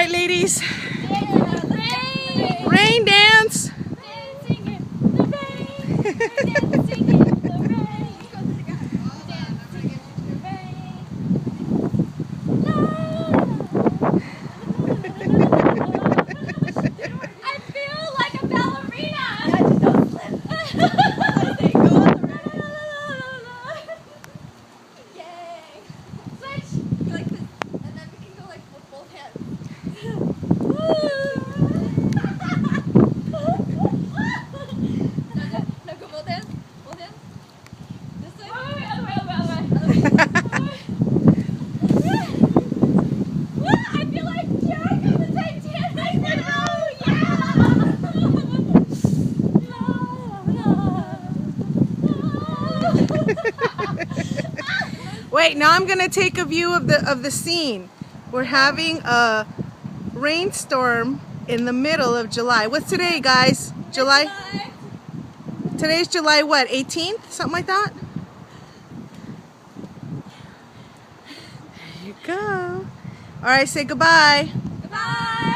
right, ladies. Rain. Rain dance. Dancing in the rain. Dancing in the rain. Dancing in the rain. I feel like a ballerina. Don't slip. Yay. Switch. Like this. And then we can go like with both hands. No, go both hands. Both hands. This way. Other way. I feel like Jack on the Titanic now. Wait, now I'm gonna take a view of the scene. We're having a rainstorm in the middle of July. What's today, guys? July? Today's July what? 18th? Something like that? There you go. All right, say goodbye. Goodbye.